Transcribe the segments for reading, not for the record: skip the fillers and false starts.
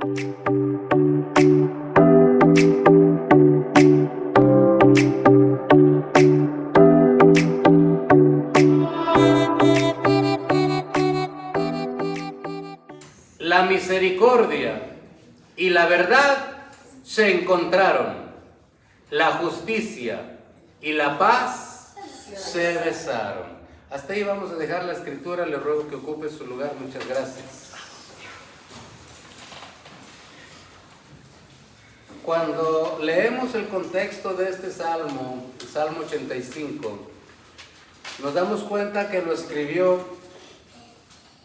La misericordia y la verdad se encontraron. La justicia y la paz se besaron. Hasta ahí vamos a dejar la escritura. Le ruego que ocupe su lugar. Muchas gracias. Cuando leemos el contexto de este salmo, el Salmo 85, nos damos cuenta que lo escribió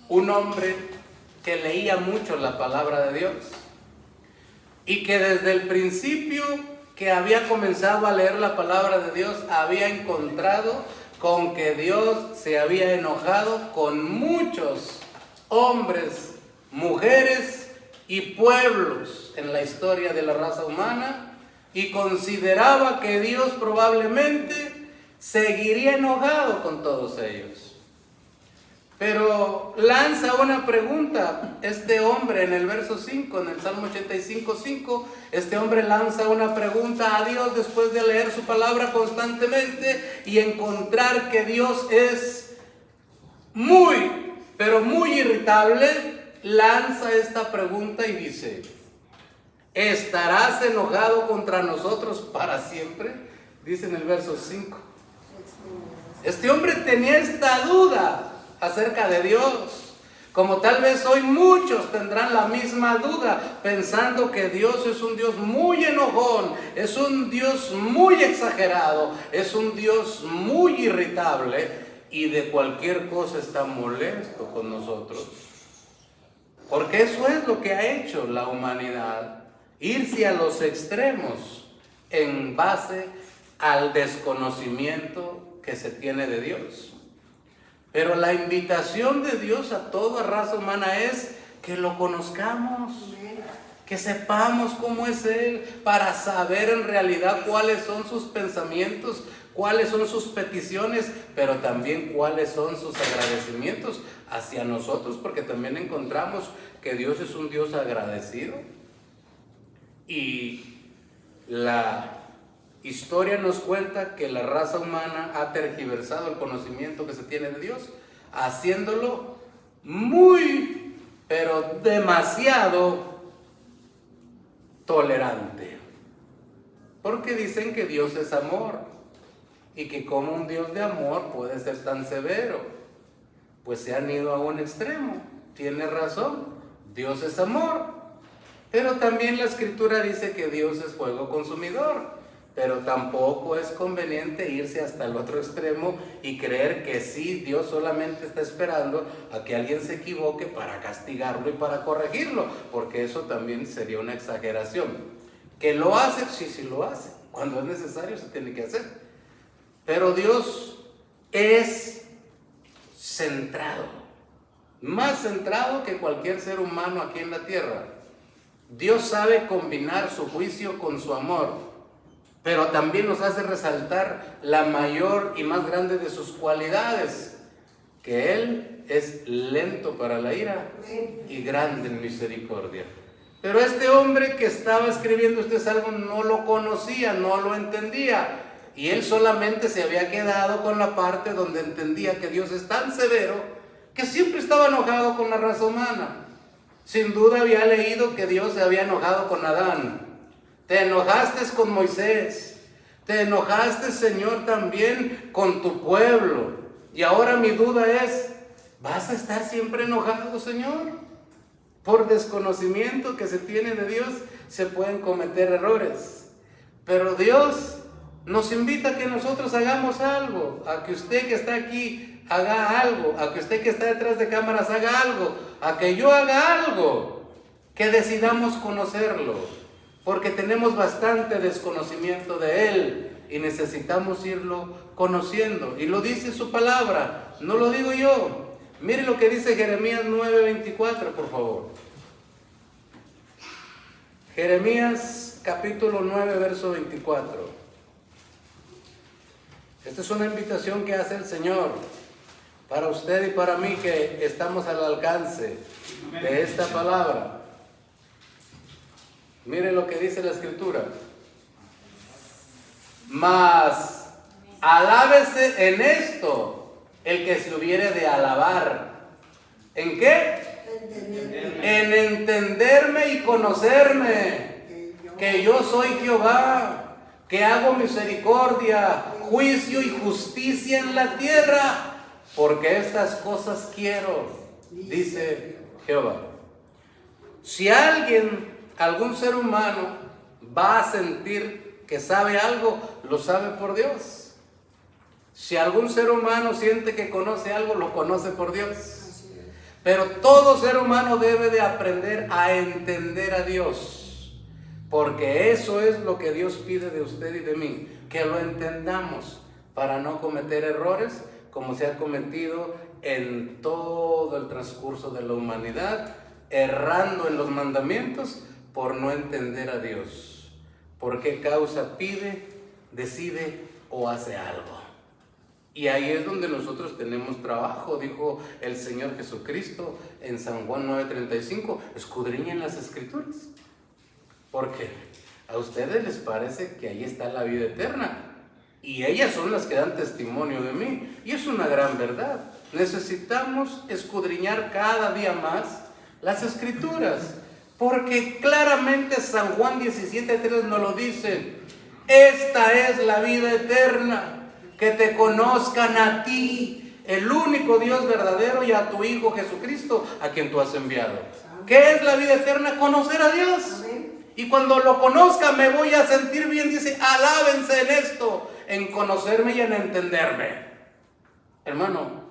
un hombre que leía mucho la palabra de Dios y que desde el principio que había comenzado a leer la palabra de Dios había encontrado con que Dios se había enojado con muchos hombres, mujeres y pueblos en la historia de la raza humana, y consideraba que Dios probablemente seguiría enojado con todos ellos. Pero lanza una pregunta este hombre en el verso 5, en el Salmo 85:5, este hombre lanza una pregunta a Dios después de leer su palabra constantemente y encontrar que Dios es muy, pero muy irritable. Lanza esta pregunta y dice: ¿estarás enojado contra nosotros para siempre? Dice en el verso 5. Este hombre tenía esta duda acerca de Dios, como tal vez hoy muchos tendrán la misma duda, pensando que Dios es un Dios muy enojón, es un Dios muy exagerado, es un Dios muy irritable y de cualquier cosa está molesto con nosotros. Porque eso es lo que ha hecho la humanidad, irse a los extremos en base al desconocimiento que se tiene de Dios. Pero la invitación de Dios a toda raza humana es que lo conozcamos, que sepamos cómo es Él, para saber en realidad cuáles son sus pensamientos, cuáles son sus peticiones, pero también cuáles son sus agradecimientos hacia nosotros, porque también encontramos que Dios es un Dios agradecido. Y la historia nos cuenta que la raza humana ha tergiversado el conocimiento que se tiene de Dios, haciéndolo muy, pero demasiado tolerante. Porque dicen que Dios es amor y que como un Dios de amor puede ser tan severo. Pues se han ido a un extremo. Tiene razón, Dios es amor, pero también la escritura dice que Dios es fuego consumidor. Pero tampoco es conveniente irse hasta el otro extremo y creer que sí, Dios solamente está esperando a que alguien se equivoque para castigarlo y para corregirlo, porque eso también sería una exageración. ¿Que lo hace? Sí lo hace. Cuando es necesario se tiene que hacer. Pero Dios es centrado, más centrado que cualquier ser humano aquí en la tierra. Dios sabe combinar su juicio con su amor, pero también nos hace resaltar la mayor y más grande de sus cualidades, que Él es lento para la ira y grande en misericordia. Pero este hombre que estaba escribiendo este salmo no lo conocía, no lo entendía, y él solamente se había quedado con la parte donde entendía que Dios es tan severo que siempre estaba enojado con la raza humana. Sin duda había leído que Dios se había enojado con Adán. Te enojaste con Moisés, te enojaste, Señor, también con tu pueblo. Y ahora mi duda es, ¿vas a estar siempre enojado, Señor? Por desconocimiento que se tiene de Dios, se pueden cometer errores. Pero Dios nos invita a que nosotros hagamos algo, a que usted que está aquí haga algo, a que usted que está detrás de cámaras haga algo, a que yo haga algo, que decidamos conocerlo. Porque tenemos bastante desconocimiento de Él y necesitamos irlo conociendo. Y lo dice su palabra, no lo digo yo. Mire lo que dice Jeremías 9:24, por favor. Jeremías capítulo 9, verso 24. Esta es una invitación que hace el Señor para usted y para mí, que estamos al alcance de esta palabra. Mire lo que dice la Escritura. Mas alábese en esto el que se hubiere de alabar. ¿En qué? En entenderme y conocerme, que yo soy Jehová, que hago misericordia, juicio y justicia en la tierra, porque estas cosas quiero, dice Jehová. Si algún ser humano va a sentir que sabe algo, lo sabe por Dios. Si algún ser humano siente que conoce algo, lo conoce por Dios. Pero todo ser humano debe de aprender a entender a Dios, porque eso es lo que Dios pide de usted y de mí, que lo entendamos para no cometer errores como se ha cometido en todo el transcurso de la humanidad, errando en los mandamientos por no entender a Dios. ¿Por qué causa pide, decide o hace algo? Y ahí es donde nosotros tenemos trabajo, dijo el Señor Jesucristo en San Juan 9:35, escudriñen las Escrituras, porque a ustedes les parece que ahí está la vida eterna, y ellas son las que dan testimonio de mí, y es una gran verdad. Necesitamos escudriñar cada día más las Escrituras, porque claramente San Juan 17:3 nos lo dice, esta es la vida eterna, que te conozcan a ti, el único Dios verdadero, y a tu Hijo Jesucristo, a quien tú has enviado. ¿Qué es la vida eterna? Conocer a Dios. Y cuando lo conozca me voy a sentir bien, dice, alábense en esto, en conocerme y en entenderme. Hermano,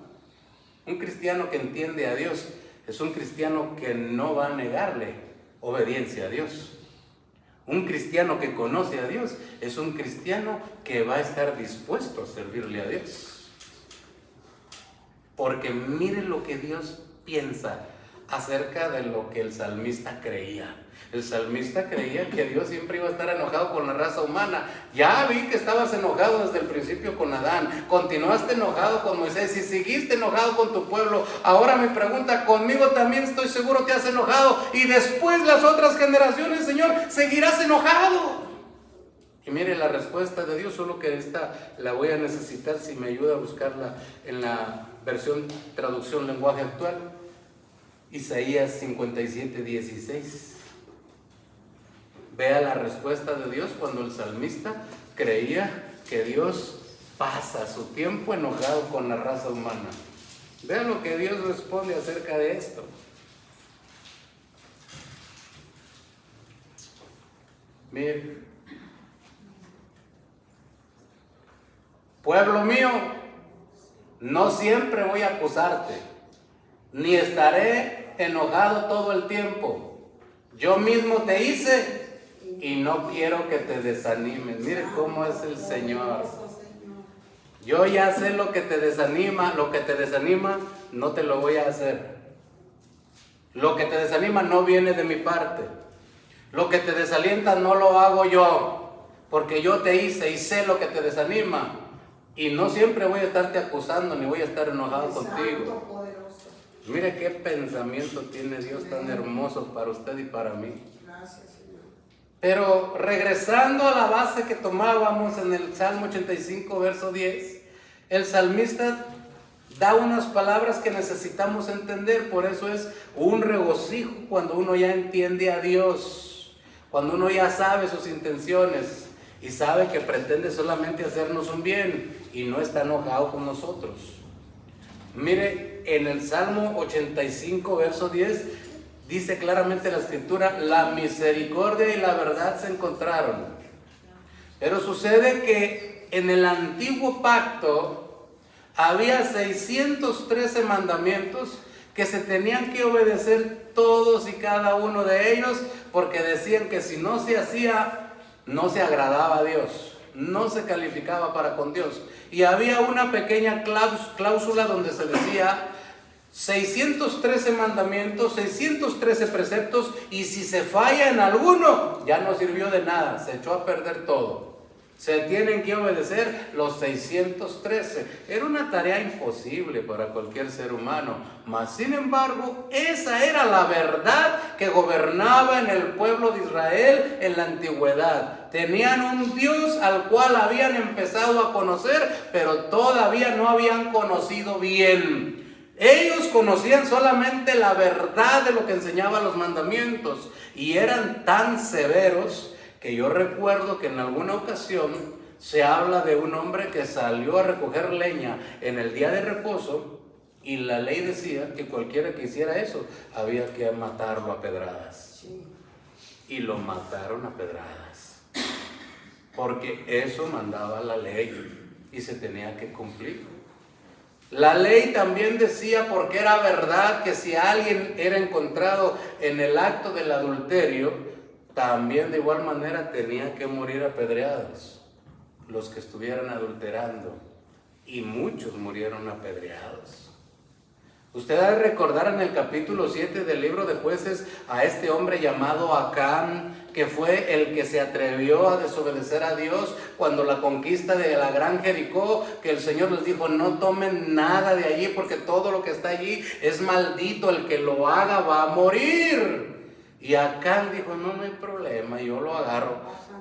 un cristiano que entiende a Dios es un cristiano que no va a negarle obediencia a Dios. Un cristiano que conoce a Dios es un cristiano que va a estar dispuesto a servirle a Dios. Porque mire lo que Dios piensa acerca de lo que el salmista creía. El salmista creía que Dios siempre iba a estar enojado con la raza humana. Ya vi que estabas enojado desde el principio con Adán, continuaste enojado con Moisés y seguiste enojado con tu pueblo. Ahora mi pregunta, conmigo también estoy seguro te has enojado, y después las otras generaciones, Señor, seguirás enojado. Y mire la respuesta de Dios, solo que esta la voy a necesitar si me ayuda a buscarla en la versión traducción lenguaje actual. Isaías 57:16. Vea la respuesta de Dios cuando el salmista creía que Dios pasa su tiempo enojado con la raza humana. Vea lo que Dios responde acerca de esto. Mire, pueblo mío, no siempre voy a acusarte, ni estaré enojado todo el tiempo. Yo mismo te hice y no quiero que te desanimes. Mire cómo es el Señor. Yo ya sé lo que te desanima, no te lo voy a hacer. Lo que te desanima no viene de mi parte. Lo que te desalienta no lo hago yo, porque yo te hice y sé lo que te desanima. Y no siempre voy a estarte acusando ni voy a estar enojado contigo. Mire qué pensamiento tiene Dios tan hermoso para usted y para mí. Pero regresando a la base que tomábamos en el Salmo 85, verso 10, el salmista da unas palabras que necesitamos entender. Por eso es un regocijo cuando uno ya entiende a Dios, cuando uno ya sabe sus intenciones y sabe que pretende solamente hacernos un bien y no está enojado con nosotros. Mire, en el Salmo 85, verso 10, dice claramente la Escritura, la misericordia y la verdad se encontraron. Pero sucede que en el antiguo pacto había 613 mandamientos que se tenían que obedecer todos y cada uno de ellos, porque decían que si no se hacía, no se agradaba a Dios, no se calificaba para con Dios. Y había una pequeña cláusula donde se decía 613 mandamientos, 613 preceptos, y si se falla en alguno, ya no sirvió de nada, se echó a perder todo. Se tienen que obedecer los 613. Era una tarea imposible para cualquier ser humano, mas sin embargo, esa era la verdad que gobernaba en el pueblo de Israel en la antigüedad. Tenían un Dios al cual habían empezado a conocer, pero todavía no habían conocido bien. Ellos conocían solamente la verdad de lo que enseñaban los mandamientos y eran tan severos que yo recuerdo que en alguna ocasión se habla de un hombre que salió a recoger leña en el día de reposo y la ley decía que cualquiera que hiciera eso había que matarlo a pedradas. Y lo mataron a pedradas, porque eso mandaba la ley y se tenía que cumplir. La ley también decía, porque era verdad, que si alguien era encontrado en el acto del adulterio, también de igual manera tenía que morir apedreados los que estuvieran adulterando, y muchos murieron apedreados. Usted ha de recordar en el capítulo 7 del libro de Jueces a este hombre llamado Acán, que fue el que se atrevió a desobedecer a Dios cuando la conquista de la gran Jericó, que el Señor les dijo: no tomen nada de allí porque todo lo que está allí es maldito, el que lo haga va a morir. Y Acán dijo: no hay problema, yo lo agarro.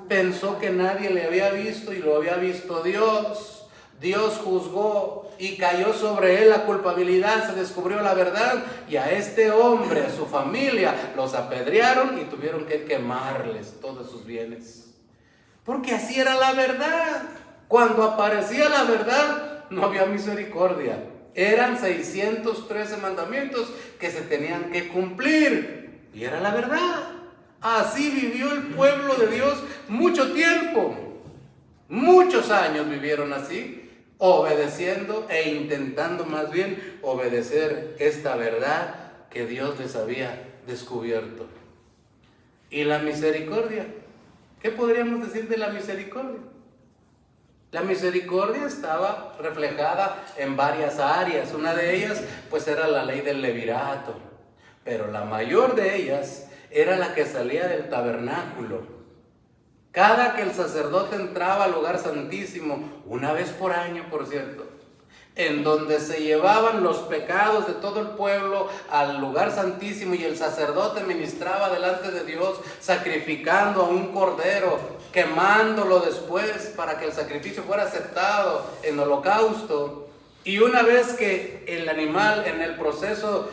Pensó que nadie le había visto y lo había visto Dios. Dios juzgó y cayó sobre él la culpabilidad, se descubrió la verdad, y a este hombre, a su familia, los apedrearon y tuvieron que quemarles todos sus bienes. Porque así era la verdad. Cuando aparecía la verdad, no había misericordia. Eran 613 mandamientos que se tenían que cumplir. Y era la verdad. Así vivió el pueblo de Dios mucho tiempo. Muchos años vivieron así, obedeciendo e intentando más bien obedecer esta verdad que Dios les había descubierto. ¿Y la misericordia? ¿Qué podríamos decir de la misericordia? La misericordia estaba reflejada en varias áreas. Una de ellas, pues, era la ley del levirato. Pero la mayor de ellas era la que salía del tabernáculo. Cada que el sacerdote entraba al lugar santísimo, una vez por año, por cierto, en donde se llevaban los pecados de todo el pueblo al lugar santísimo, y el sacerdote ministraba delante de Dios, sacrificando a un cordero, quemándolo después para que el sacrificio fuera aceptado en holocausto. Y una vez que el animal, en el proceso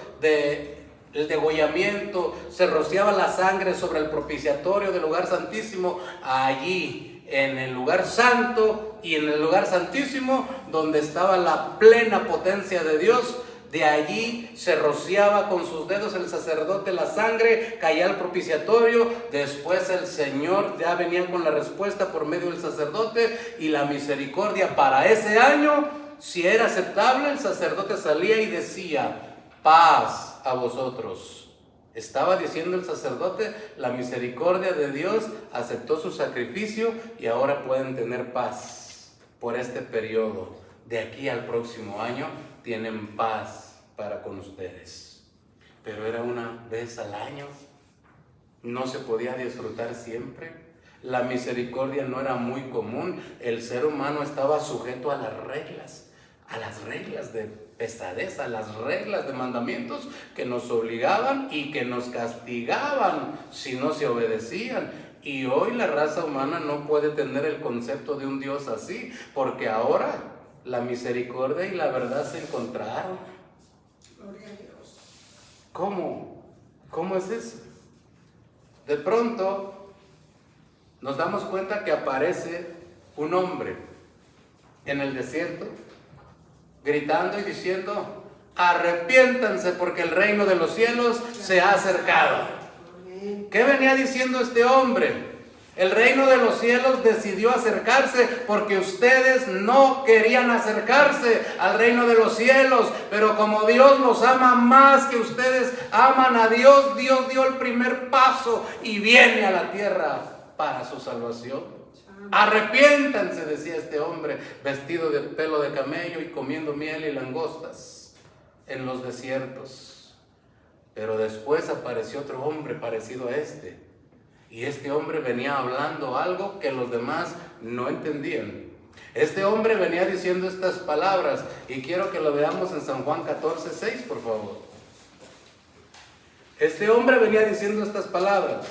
el degollamiento, se rociaba la sangre sobre el propiciatorio del lugar santísimo, allí en el lugar santo y en el lugar santísimo, donde estaba la plena potencia de Dios, de allí se rociaba con sus dedos el sacerdote la sangre, caía al propiciatorio. Después el Señor ya venía con la respuesta por medio del sacerdote, y la misericordia para ese año, si era aceptable, el sacerdote salía y decía: paz a vosotros. Estaba diciendo el sacerdote: la misericordia de Dios aceptó su sacrificio y ahora pueden tener paz por este periodo. De aquí al próximo año tienen paz para con ustedes. Pero era una vez al año. No se podía disfrutar siempre. La misericordia no era muy común. El ser humano estaba sujeto a las reglas de pesadez, a las reglas de mandamientos que nos obligaban y que nos castigaban si no se obedecían. Y hoy la raza humana no puede tener el concepto de un Dios así, porque ahora la misericordia y la verdad se encontraron. Gloria a Dios. ¿Cómo es eso? De pronto nos damos cuenta que aparece un hombre en el desierto, gritando y diciendo: arrepiéntanse porque el reino de los cielos se ha acercado. ¿Qué venía diciendo este hombre? El reino de los cielos decidió acercarse porque ustedes no querían acercarse al reino de los cielos. Pero como Dios los ama más que ustedes aman a Dios, Dios dio el primer paso y viene a la tierra para su salvación. Arrepiéntanse, decía este hombre, vestido de pelo de camello y comiendo miel y langostas en los desiertos. Pero después apareció otro hombre parecido a este, Y este hombre venía hablando algo que los demás no entendían. Este hombre venía diciendo estas palabras, y quiero que lo veamos en San Juan 14:6, por favor. Este hombre venía diciendo estas palabras.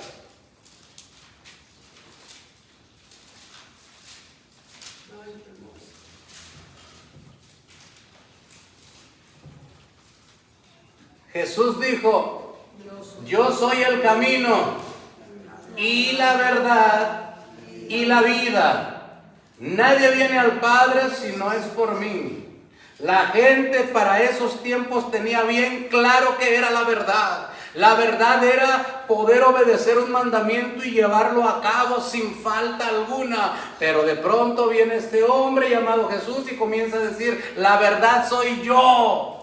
Jesús dijo: yo soy el camino y la verdad y la vida. Nadie viene al Padre si no es por mí. La gente para esos tiempos tenía bien claro que era la verdad. La verdad era poder obedecer un mandamiento y llevarlo a cabo sin falta alguna. Pero de pronto viene este hombre llamado Jesús y comienza a decir: la verdad soy yo.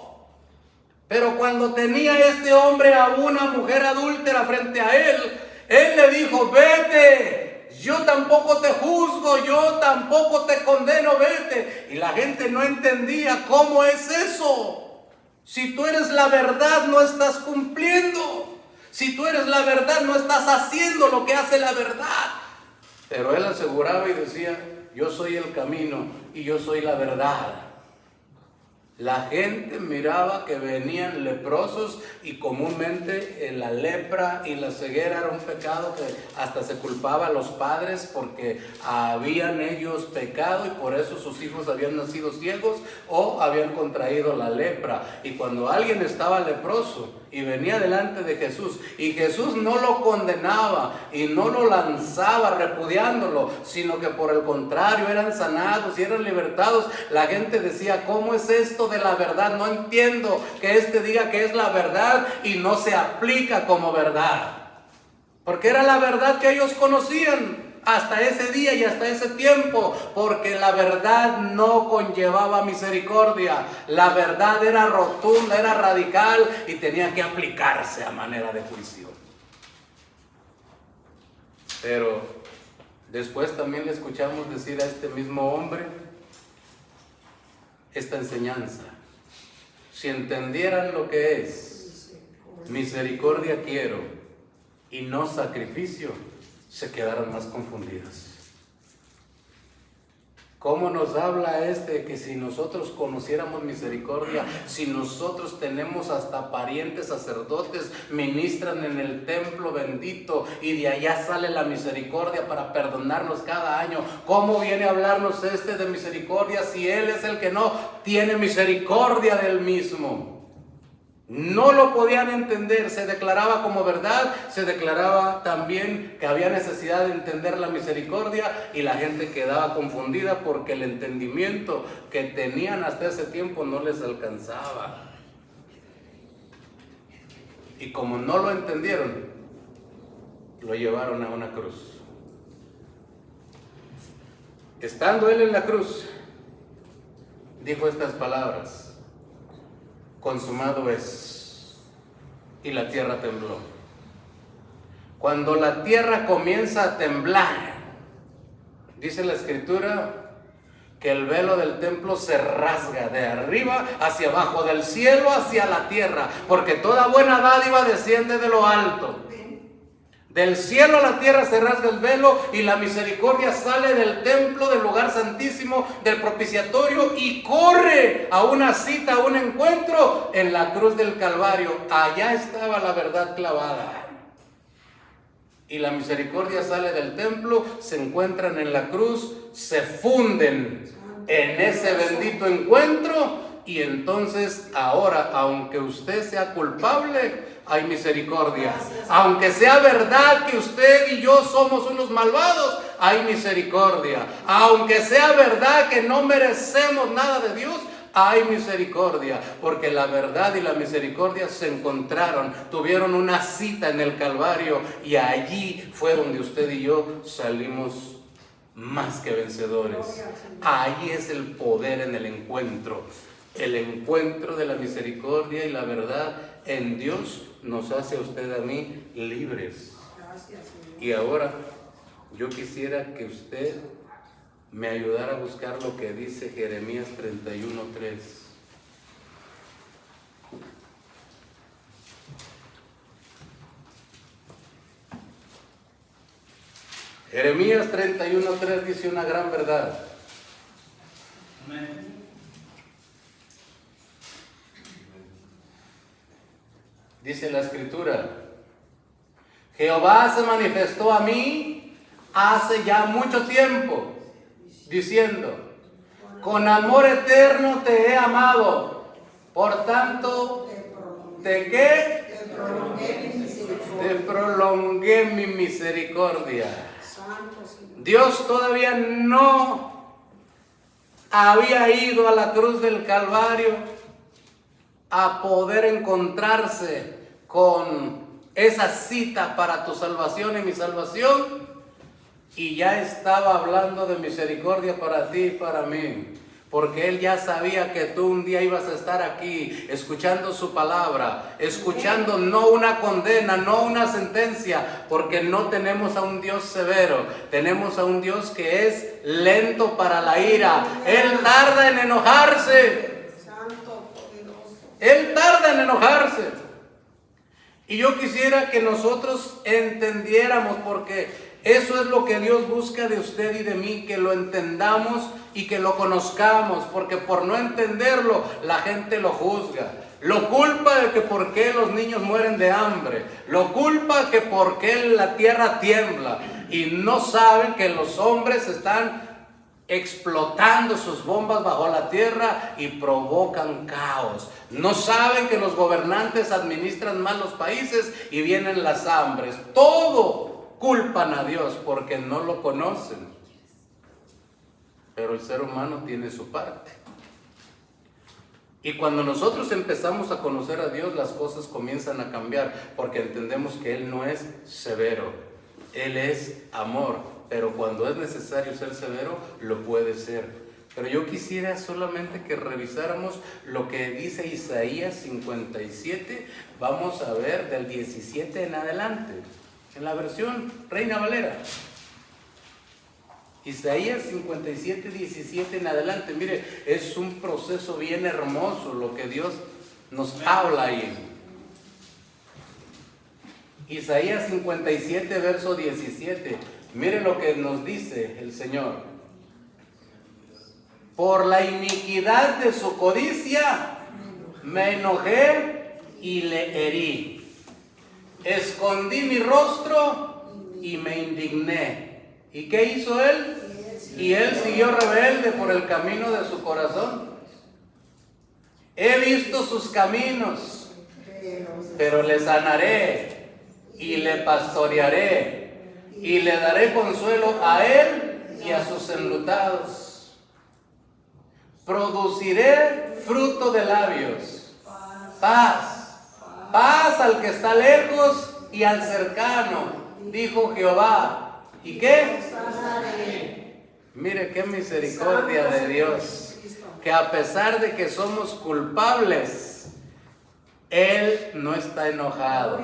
Pero cuando tenía este hombre a una mujer adúltera frente a él le dijo: vete, yo tampoco te juzgo, yo tampoco te condeno, vete. Y la gente no entendía: ¿cómo es eso? Si tú eres la verdad, no estás cumpliendo. Si tú eres la verdad, no estás haciendo lo que hace la verdad. Pero él aseguraba y decía: yo soy el camino y yo soy la verdad. La gente miraba que venían leprosos, y comúnmente la lepra y la ceguera era un pecado que hasta se culpaba a los padres porque habían ellos pecado y por eso sus hijos habían nacido ciegos o habían contraído la lepra. Y cuando alguien estaba leproso y venía delante de Jesús, y Jesús no lo condenaba y no lo lanzaba repudiándolo, sino que por el contrario eran sanados y eran libertados, la gente decía: ¿cómo es esto de la verdad? No entiendo que este diga que es la verdad y no se aplica como verdad. Porque era la verdad que ellos conocían hasta ese día y hasta ese tiempo, porque la verdad no conllevaba misericordia. La verdad era rotunda, era radical y tenía que aplicarse a manera de juicio. Pero después también le escuchamos decir a este mismo hombre esta enseñanza: si entendieran lo que es misericordia quiero y no sacrificio, se quedaron más confundidos. ¿Cómo nos habla que si nosotros conociéramos misericordia, si nosotros tenemos hasta parientes sacerdotes, ministran en el templo bendito y de allá sale la misericordia para perdonarnos cada año? ¿Cómo viene a hablarnos de misericordia si Él es el que no tiene misericordia del mismo? No lo podían entender, se declaraba como verdad, se declaraba también que había necesidad de entender la misericordia, y la gente quedaba confundida porque el entendimiento que tenían hasta ese tiempo no les alcanzaba. Y como no lo entendieron, lo llevaron a una cruz. Estando Él en la cruz, dijo estas palabras: consumado es. Y la tierra tembló. Cuando la tierra comienza a temblar, dice la Escritura que el velo del templo se rasga de arriba hacia abajo, del cielo hacia la tierra, porque toda buena dádiva desciende de lo alto. Del cielo a la tierra se rasga el velo, y la misericordia sale del templo, del lugar santísimo, del propiciatorio, y corre a una cita, a un encuentro en la cruz del Calvario. Allá estaba la verdad clavada. Y la misericordia sale del templo, se encuentran en la cruz, se funden en ese bendito encuentro. Y entonces ahora, aunque usted sea culpable, hay misericordia. Aunque sea verdad que usted y yo somos unos malvados, hay misericordia. Aunque sea verdad que no merecemos nada de Dios, hay misericordia. Porque la verdad y la misericordia se encontraron, tuvieron una cita en el Calvario, y allí fue donde usted y yo salimos más que vencedores. Ahí es el poder en el encuentro. El encuentro de la misericordia y la verdad en Dios nos hace a usted y a mí libres. Y ahora yo quisiera que usted me ayudara a buscar lo que dice Jeremías 31:3. Jeremías 31:3 dice una gran verdad. Dice la escritura: Jehová se manifestó a mí hace ya mucho tiempo, diciendo: con amor eterno te he amado, por tanto, ¿de qué? Te prolongué mi misericordia. Dios todavía no había ido a la cruz del Calvario a poder encontrarse con esa cita para tu salvación y mi salvación, y ya estaba hablando de misericordia para ti y para mí, porque Él ya sabía que tú un día ibas a estar aquí escuchando su palabra, escuchando no una condena, no una sentencia, porque no tenemos a un Dios severo, tenemos a un Dios que es lento para la ira. Él tarda en enojarse. Él tarda en enojarse. Y yo quisiera que nosotros entendiéramos, porque eso es lo que Dios busca de usted y de mí, que lo entendamos y que lo conozcamos, porque por no entenderlo la gente lo juzga. Lo culpa de que por qué los niños mueren de hambre, lo culpa que por qué la tierra tiembla, y no saben que los hombres están explotando sus bombas bajo la tierra y provocan caos. No saben que los gobernantes administran mal los países y vienen las hambres. Todo culpan a Dios porque no lo conocen. Pero el ser humano tiene su parte. Y cuando nosotros empezamos a conocer a Dios, las cosas comienzan a cambiar, porque entendemos que Él no es severo, Él es amor. Pero cuando es necesario ser severo, lo puede ser. Pero yo quisiera solamente que revisáramos lo que dice Isaías 57. Vamos a ver del 17 en adelante, en la versión Reina Valera. Isaías 57, 17 en adelante. Mire, es un proceso bien hermoso lo que Dios nos habla ahí. Isaías 57, verso 17. Mire lo que nos dice el Señor. Por la iniquidad de su codicia me enojé y le herí. Escondí mi rostro y me indigné. ¿Y qué hizo él? Y él siguió rebelde por el camino de su corazón. He visto sus caminos, pero le sanaré y le pastorearé. Y le daré consuelo a él y a sus enlutados. Produciré fruto de labios. Paz. Paz al que está lejos y al cercano, dijo Jehová. ¿Y qué? Mire qué misericordia de Dios, que a pesar de que somos culpables, Él no está enojado.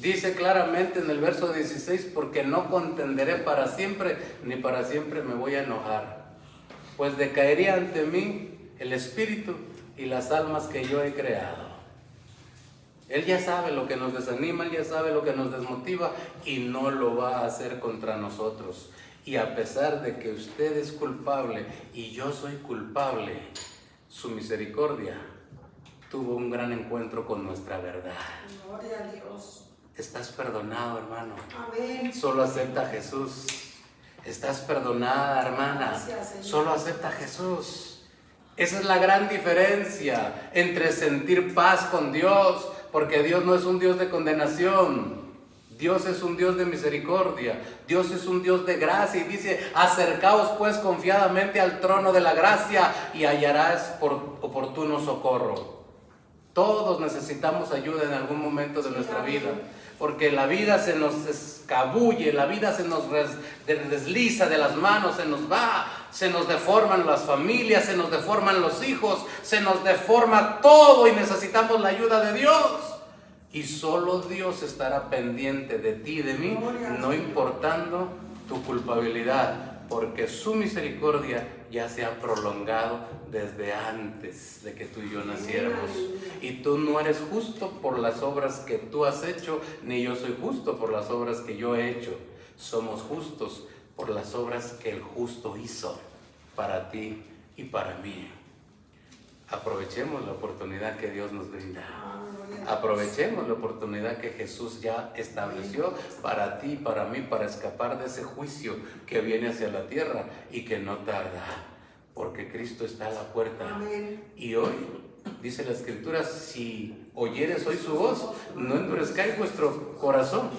Dice claramente en el verso 16, porque no contenderé para siempre, ni para siempre me voy a enojar, pues decaería ante mí el espíritu y las almas que yo he creado. Él ya sabe lo que nos desanima, Él ya sabe lo que nos desmotiva, y no lo va a hacer contra nosotros. Y a pesar de que usted es culpable y yo soy culpable, su misericordia tuvo un gran encuentro con nuestra verdad. Gloria a Dios. Estás perdonado, hermano. Amén. Solo acepta a Jesús. Estás perdonada, hermana. Gracias, solo acepta a Jesús. Esa es la gran diferencia entre sentir paz con Dios, porque Dios no es un Dios de condenación. Dios es un Dios de misericordia. Dios es un Dios de gracia, y dice: acercaos pues confiadamente al trono de la gracia y hallarás por oportuno socorro. Todos necesitamos ayuda en algún momento de nuestra vida, porque la vida se nos escabulle, la vida se nos desliza de las manos, se nos va, se nos deforman las familias, se nos deforman los hijos, se nos deforma todo, y necesitamos la ayuda de Dios. Y solo Dios estará pendiente de ti y de mí, no importando tu culpabilidad, porque su misericordia ya se ha prolongado desde antes de que tú y yo naciéramos. Y tú no eres justo por las obras que tú has hecho, ni yo soy justo por las obras que yo he hecho. somos justos por las obras que el justo hizo para ti y para mí. Aprovechemos la oportunidad que Dios nos brinda. Aprovechemos la oportunidad que Jesús ya estableció para ti y para mí, para escapar de ese juicio que viene hacia la tierra y que no tarda, porque Cristo está a la puerta. Y hoy, dice la Escritura, si oyeres hoy su voz, no endurezcáis vuestro corazón,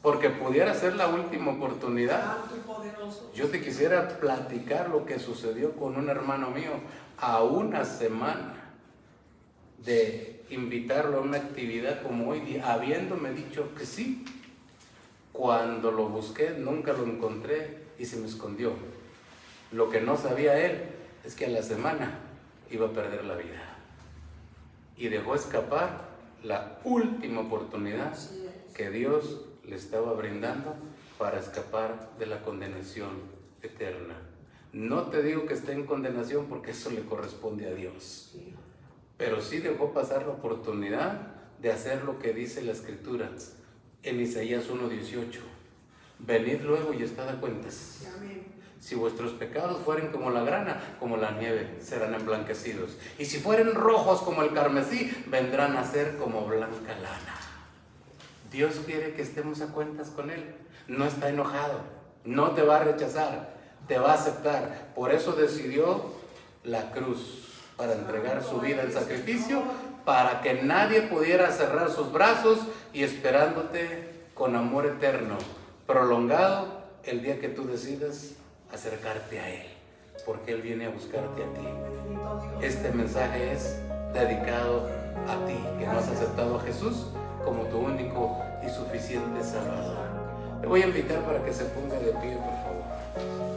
porque pudiera ser la última oportunidad. Yo te quisiera platicar lo que sucedió con un hermano mío a una semana de invitarlo a una actividad como hoy, habiéndome dicho que sí. Cuando lo busqué, nunca lo encontré y se me escondió. Lo que no sabía él es que a la semana iba a perder la vida. Y dejó escapar la última oportunidad que Dios le estaba brindando para escapar de la condenación eterna. No te digo que esté en condenación porque eso le corresponde a Dios, pero sí dejó pasar la oportunidad de hacer lo que dice la Escritura en Isaías 1:18. Venid luego y estad a cuentas. Si vuestros pecados fueren como la grana, como la nieve, serán emblanquecidos. Y si fueren rojos como el carmesí, vendrán a ser como blanca lana. Dios quiere que estemos a cuentas con Él. No está enojado, no te va a rechazar, te va a aceptar. Por eso decidió la cruz, para entregar su vida en sacrificio, para que nadie pudiera cerrar sus brazos y esperándote con amor eterno, prolongado el día que tú decidas acercarte a Él, porque Él viene a buscarte a ti. Este mensaje es dedicado a ti, que no has aceptado a Jesús como tu único y suficiente Salvador. Le voy a invitar para que se ponga de pie, por favor.